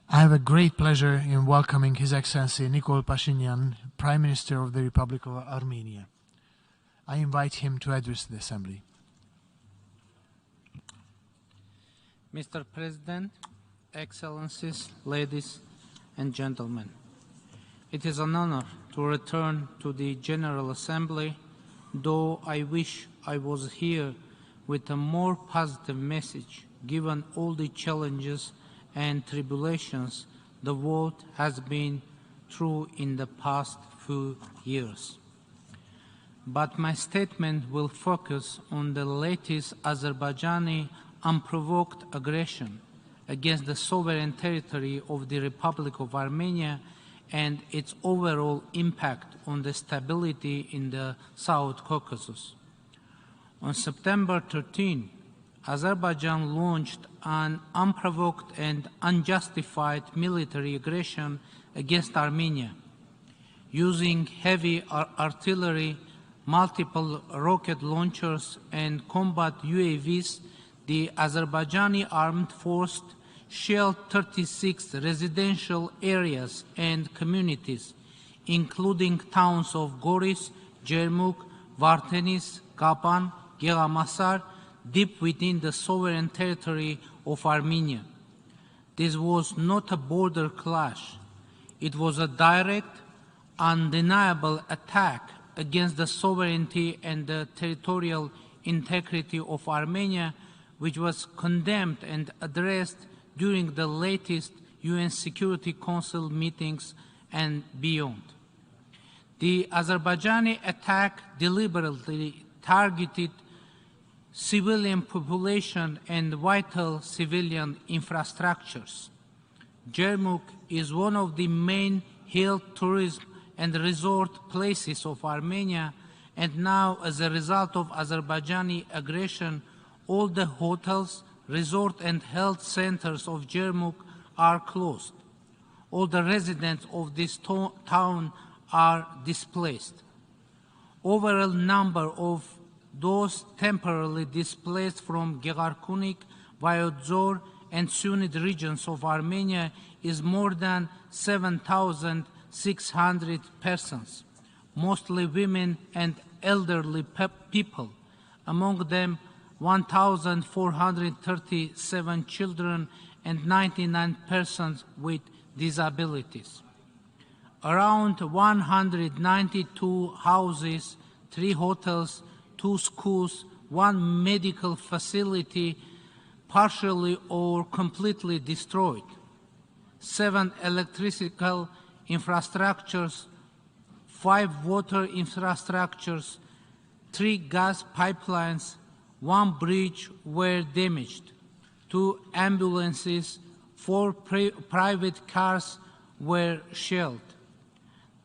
I have a great pleasure in welcoming His Excellency Nikola Pashinyan, Prime Minister of the Republic of Armenia. I invite him to address the Assembly. Mr. President, Excellencies, ladies and gentlemen, it is an honor to return to the General Assembly, though I wish I was here with a more positive message, given all the challenges and tribulations the world has been through in the past few years. But my statement will focus on the latest Azerbaijani unprovoked aggression against the sovereign territory of the Republic of Armenia and its overall impact on the stability in the South Caucasus. On September 13, Azerbaijan launched an unprovoked and unjustified military aggression against Armenia, using heavy artillery, multiple rocket launchers, and combat UAVs. The Azerbaijani armed forces shelled 36 residential areas and communities, including towns of Goris, Jermuk, Vardenis, Kapan, Geramasar, deep within the sovereign territory of Armenia. This was not a border clash. It was a direct, undeniable attack against the sovereignty and the territorial integrity of Armenia, which was condemned and addressed during the latest UN Security Council meetings and beyond. The Azerbaijani attack deliberately targeted civilian population and vital civilian infrastructures. Jermuk is one of the main health, tourism, and resort places of Armenia, and now, as a result of Azerbaijani aggression, all the hotels, resort, and health centers of Jermuk are closed. All the residents of this town are displaced. Overall number of those temporarily displaced from Gegarkunik, Vayodzor, and Sunit regions of Armenia is more than 7,600 persons, mostly women and elderly people, among them 1,437 children and 99 persons with disabilities. Around 192 houses, 3 hotels, 2 schools, 1 medical facility partially or completely destroyed, 7 electrical infrastructures, 5 water infrastructures, 3 gas pipelines, 1 bridge were damaged, 2 ambulances, 4 private cars were shelled.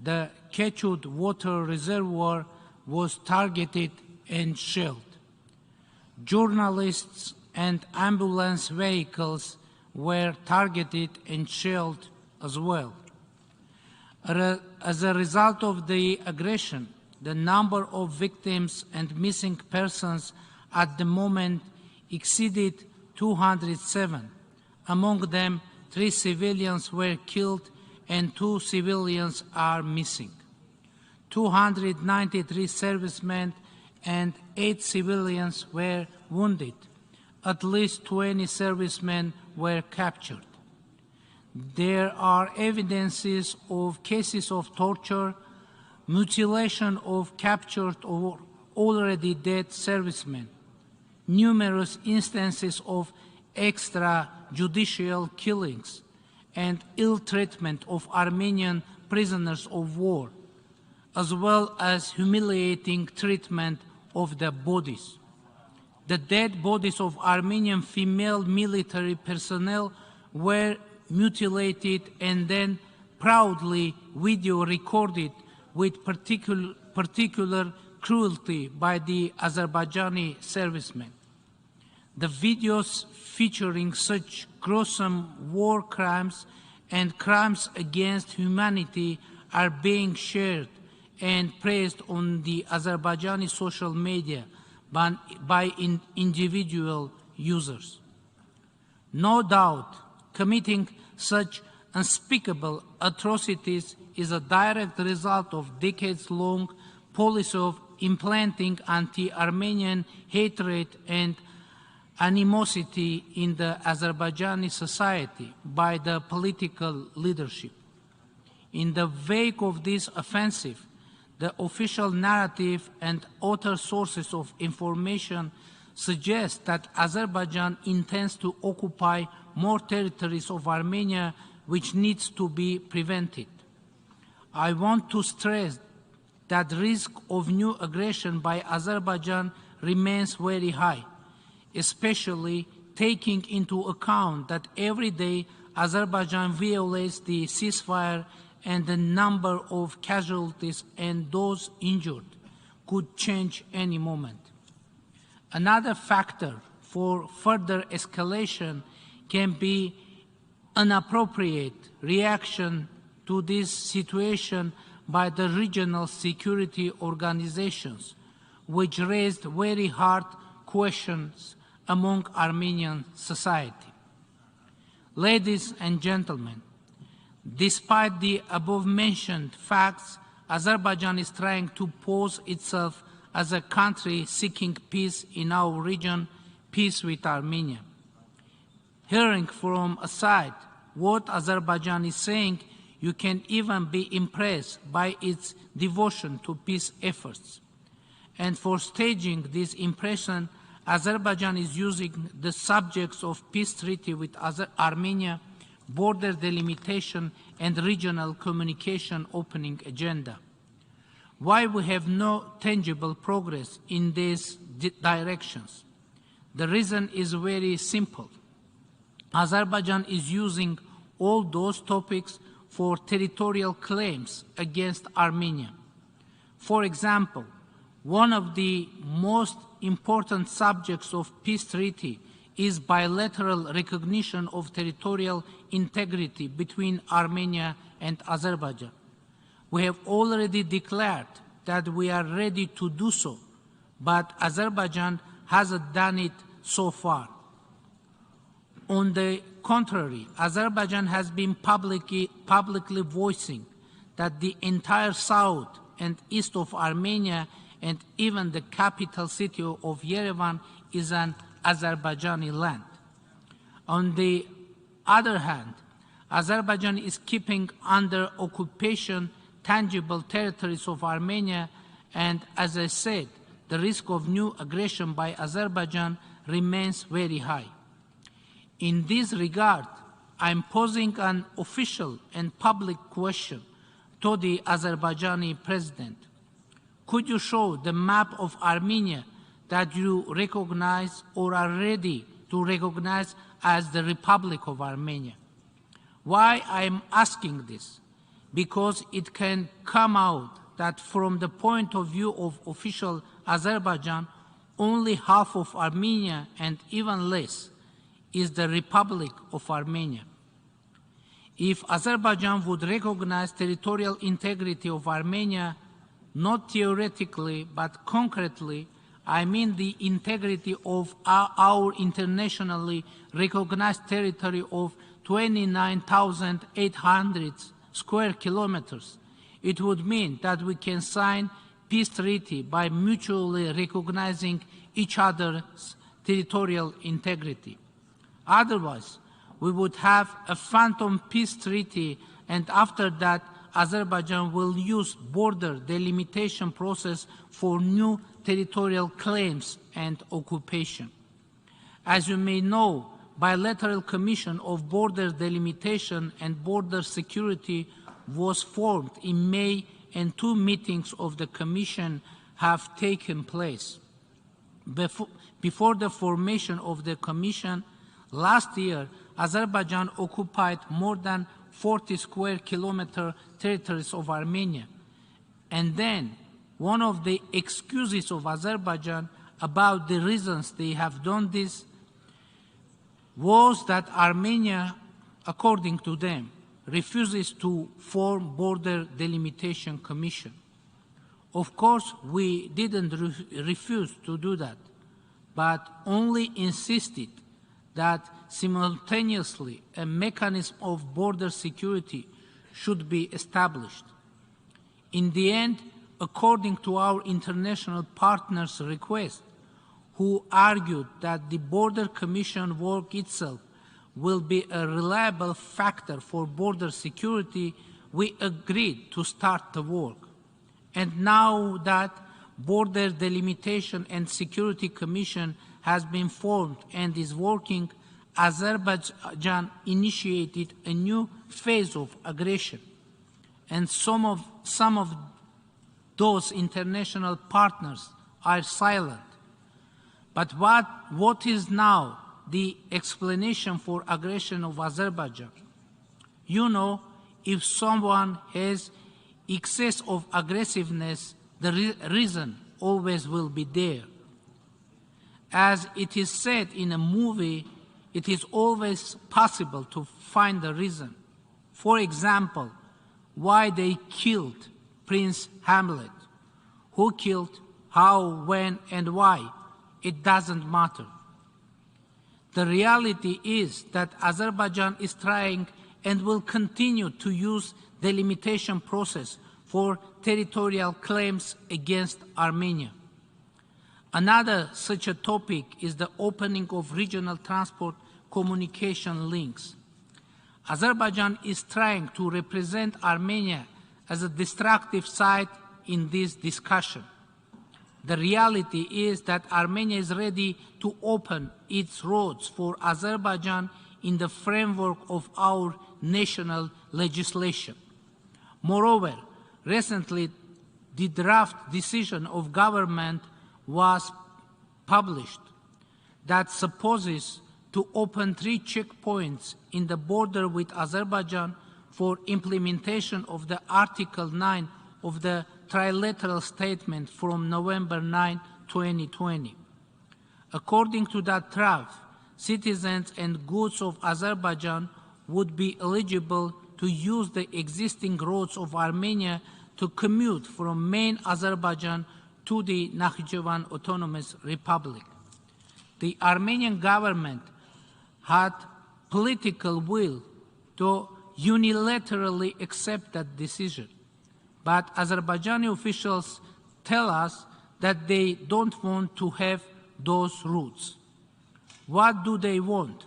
The Kechud water reservoir was targeted and shelled. Journalists and ambulance vehicles were targeted and shelled as well. As a result of the aggression, the number of victims and missing persons at the moment exceeded 207. Among them, 3 civilians were killed and 2 civilians are missing. 293 servicemen and 8 civilians were wounded. At least 20 servicemen were captured. There are evidences of cases of torture, mutilation of captured or already dead servicemen, numerous instances of extrajudicial killings, and ill treatment of Armenian prisoners of war, as well as humiliating treatment of their bodies. The dead bodies of Armenian female military personnel were mutilated and then proudly video recorded with particular cruelty by the Azerbaijani servicemen. The videos featuring such gruesome war crimes and crimes against humanity are being shared and praised on the Azerbaijani social media by individual users. No doubt, committing such unspeakable atrocities is a direct result of decades-long policy of implanting anti-Armenian hatred and animosity in the Azerbaijani society by the political leadership. In the wake of this offensive, the official narrative and other sources of information suggest that Azerbaijan intends to occupy more territories of Armenia, which needs to be prevented. I want to stress that the risk of new aggression by Azerbaijan remains very high, especially taking into account that every day Azerbaijan violates the ceasefire and the number of casualties and those injured could change any moment. Another factor for further escalation can be inappropriate reaction to this situation by the regional security organizations, which raised very hard questions among Armenian society. Ladies and gentlemen, despite the above-mentioned facts, Azerbaijan is trying to pose itself as a country seeking peace in our region, peace with Armenia. Hearing from a side what Azerbaijan is saying, you can even be impressed by its devotion to peace efforts. And for staging this impression, Azerbaijan is using the subjects of peace treaty with Armenia, border delimitation, and regional communication opening agenda. Why we have no tangible progress in these directions? The reason is very simple. Azerbaijan is using all those topics for territorial claims against Armenia. For example, one of the most important subjects of peace treaty is bilateral recognition of territorial integrity between Armenia and Azerbaijan. We have already declared that we are ready to do so, but Azerbaijan hasn't done it so far. On the contrary, Azerbaijan has been publicly voicing that the entire south and east of Armenia and even the capital city of Yerevan is an Azerbaijani land. On the other hand, Azerbaijan is keeping under occupation tangible territories of Armenia, and as I said, the risk of new aggression by Azerbaijan remains very high. In this regard, I am posing an official and public question to the Azerbaijani president. Could you show the map of Armenia that you recognize or are ready to recognize as the Republic of Armenia? Why I am asking this? Because it can come out that from the point of view of official Azerbaijan, only half of Armenia and even less is the Republic of Armenia. If Azerbaijan would recognize territorial integrity of Armenia, not theoretically but concretely, I mean the integrity of our internationally recognized territory of 29,800 square kilometers, it would mean that we can sign peace treaty by mutually recognizing each other's territorial integrity. Otherwise, we would have a phantom peace treaty, and after that, Azerbaijan will use border delimitation process for new territorial claims and occupation. As you may know, bilateral commission of border delimitation and border security was formed in May, and 2 meetings of the commission have taken place. Before the formation of the commission, last year, Azerbaijan occupied more than 40 square kilometer territories of Armenia. And then, one of the excuses of Azerbaijan about the reasons they have done this was that Armenia, according to them, refuses to form border delimitation commission. Of course, we didn't refuse to do that, but only insisted that simultaneously a mechanism of border security should be established. In the end, according to our international partners' request, who argued that the Border Commission work itself will be a reliable factor for border security, we agreed to start the work. And now that Border Delimitation and Security Commission has been formed and is working, Azerbaijan initiated a new phase of aggression. And some of those international partners are silent. But what is now the explanation for aggression of Azerbaijan? You know, if someone has excess of aggressiveness, the reason always will be there. As it is said in a movie, it is always possible to find the reason. For example, why they killed Prince Hamlet. Who killed, how, when, and why? It doesn't matter. The reality is that Azerbaijan is trying and will continue to use the delimitation process for territorial claims against Armenia. Another such a topic is the opening of regional transport communication links. Azerbaijan is trying to represent Armenia as a destructive side in this discussion. The reality is that Armenia is ready to open its roads for Azerbaijan in the framework of our national legislation. Moreover, recently the draft decision of government was published that supposes to open 3 checkpoints in the border with Azerbaijan for implementation of the Article 9 of the trilateral statement from November 9, 2020. According to that draft, citizens and goods of Azerbaijan would be eligible to use the existing roads of Armenia to commute from main Azerbaijan to the Nakhchivan Autonomous Republic. The Armenian government had political will to unilaterally accept that decision. But Azerbaijani officials tell us that they don't want to have those routes. What do they want?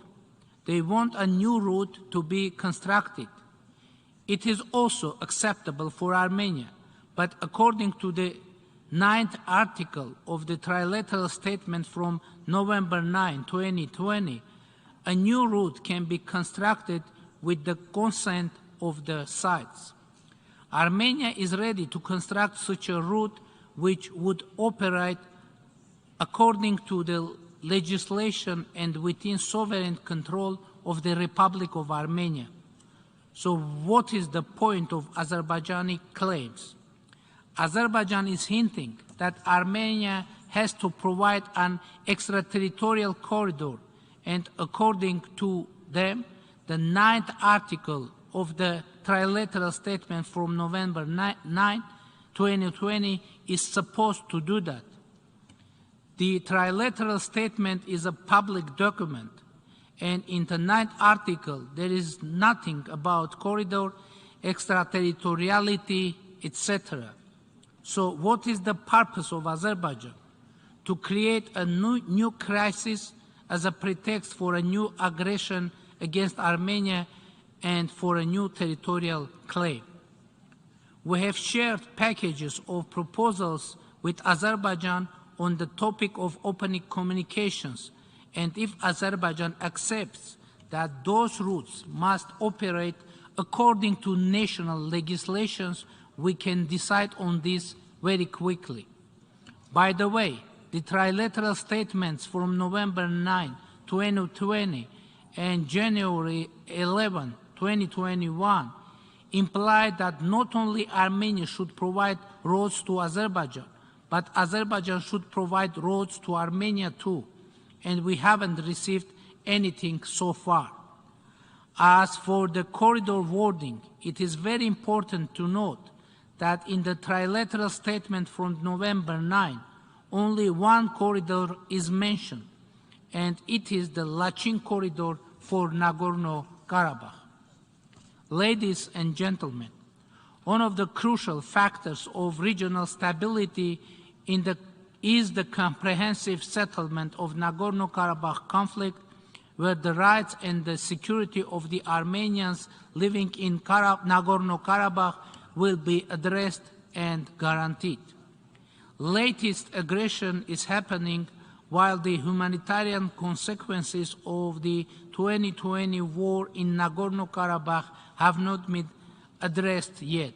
They want a new route to be constructed. It is also acceptable for Armenia, but according to the 9th article of the trilateral statement from November 9, 2020, a new route can be constructed with the consent of the sides. Armenia is ready to construct such a route which would operate according to the legislation and within sovereign control of the Republic of Armenia. So what is the point of Azerbaijani claims? Azerbaijan is hinting that Armenia has to provide an extraterritorial corridor, and according to them, the 9th article of the trilateral statement from November 9, 2020 is supposed to do that. The trilateral statement is a public document, and in the 9th article there is nothing about corridor, extraterritoriality, etc. So what is the purpose of Azerbaijan? To create a new crisis as a pretext for a new aggression against Armenia and for a new territorial claim. We have shared packages of proposals with Azerbaijan on the topic of opening communications, and if Azerbaijan accepts that those routes must operate according to national legislations, we can decide on this very quickly. By the way, the trilateral statements from November 9, 2020 and January 11, 2021 imply that not only Armenia should provide roads to Azerbaijan, but Azerbaijan should provide roads to Armenia too, and we haven't received anything so far. As for the corridor wording, it is very important to note that in the trilateral statement from November 9, only one corridor is mentioned, and it is the Lachin corridor for Nagorno-Karabakh. Ladies and gentlemen, one of the crucial factors of regional stability is the comprehensive settlement of Nagorno-Karabakh conflict, where the rights and the security of the Armenians living in Nagorno-Karabakh will be addressed and guaranteed. Latest aggression is happening while the humanitarian consequences of the 2020 war in Nagorno-Karabakh have not been addressed yet.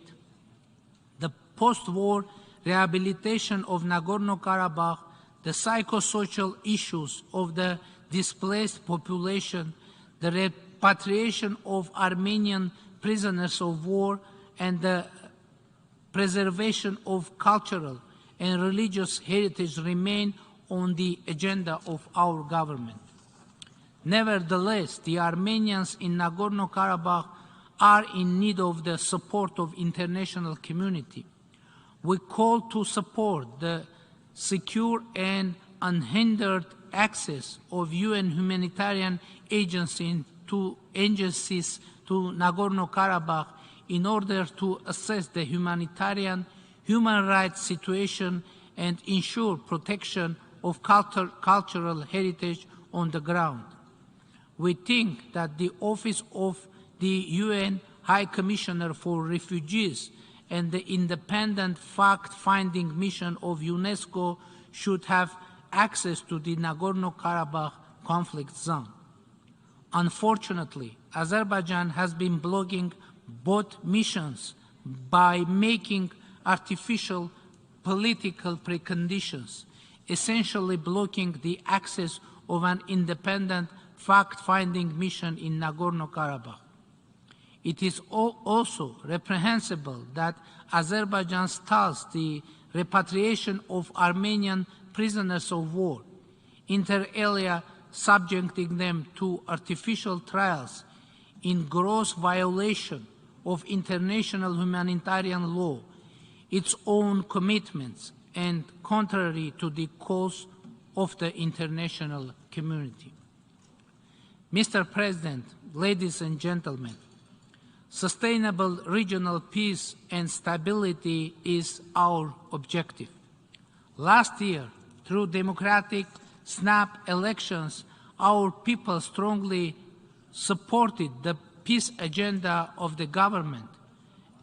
The post-war rehabilitation of Nagorno-Karabakh, the psychosocial issues of the displaced population, the repatriation of Armenian prisoners of war, and the preservation of cultural and religious heritage remain on the agenda of our government. Nevertheless, the Armenians in Nagorno-Karabakh are in need of the support of the international community. We call to support the secure and unhindered access of UN humanitarian agencies to Nagorno-Karabakh in order to assess the human rights situation and ensure protection of cultural heritage on the ground. We think that the Office of the UN High Commissioner for Refugees and the independent fact-finding mission of UNESCO should have access to the Nagorno-Karabakh conflict zone. Unfortunately, Azerbaijan has been blocking both missions by making artificial political preconditions, essentially blocking the access of an independent fact-finding mission in Nagorno-Karabakh. It is also reprehensible that Azerbaijan stalls the repatriation of Armenian prisoners of war, inter alia subjecting them to artificial trials in gross violation of international humanitarian law, its own commitments, and contrary to the calls of the international community. Mr. President, ladies and gentlemen, sustainable regional peace and stability is our objective. Last year, through democratic snap elections, our people strongly supported the peace agenda of the government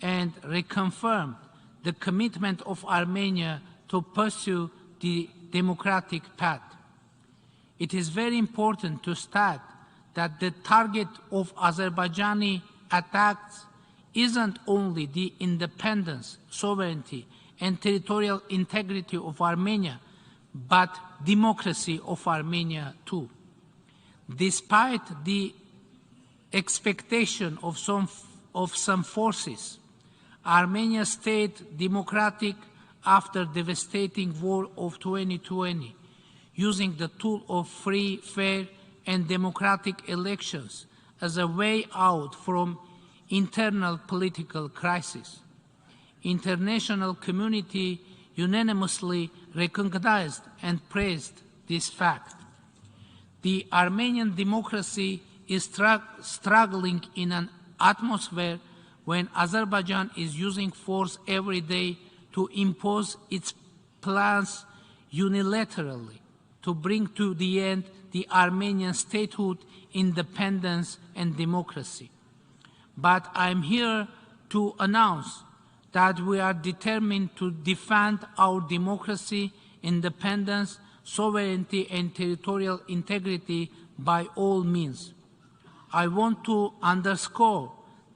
and reconfirmed the commitment of Armenia to pursue the democratic path. It is very important to state that the target of Azerbaijani attacks isn't only the independence, sovereignty, and territorial integrity of Armenia, but democracy of Armenia too. Despite the expectation of some forces, Armenia stayed democratic after devastating war of 2020, using the tool of free, fair, and democratic elections as a way out from internal political crisis. International community unanimously recognized and praised this fact. The Armenian democracy is struggling in an atmosphere when Azerbaijan is using force every day to impose its plans unilaterally to bring to the end the Armenian statehood, independence, and democracy. But I'm here to announce that we are determined to defend our democracy, independence, sovereignty, and territorial integrity by all means. I want to underscore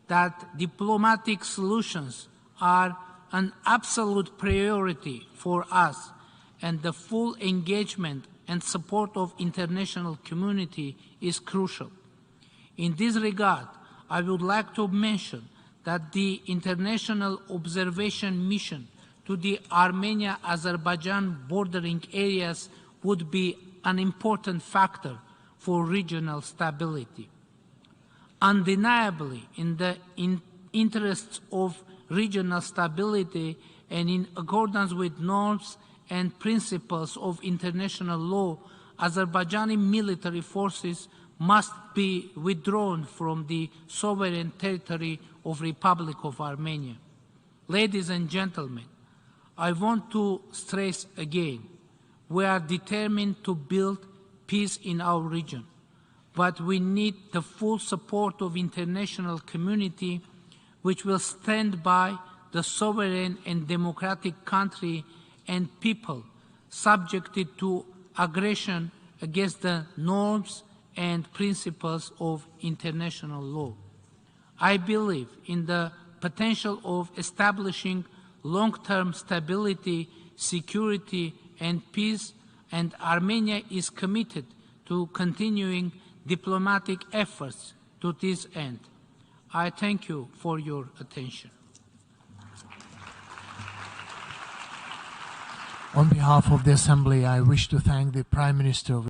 that diplomatic solutions are an absolute priority for us, and the full engagement and support of international community is crucial. In this regard, I would like to mention that the international observation mission to the Armenia-Azerbaijan bordering areas would be an important factor for regional stability. Undeniably, in the interests of regional stability and in accordance with norms and principles of international law, Azerbaijani military forces must be withdrawn from the sovereign territory of Republic of Armenia. Ladies and gentlemen, I want to stress again, we are determined to build peace in our region, but we need the full support of the international community, which will stand by the sovereign and democratic country and people subjected to aggression against the norms and principles of international law. I believe in the potential of establishing long-term stability, security, and peace, and Armenia is committed to continuing diplomatic efforts to this end. I thank you for your attention. On behalf of the Assembly, I wish to thank the Prime Minister of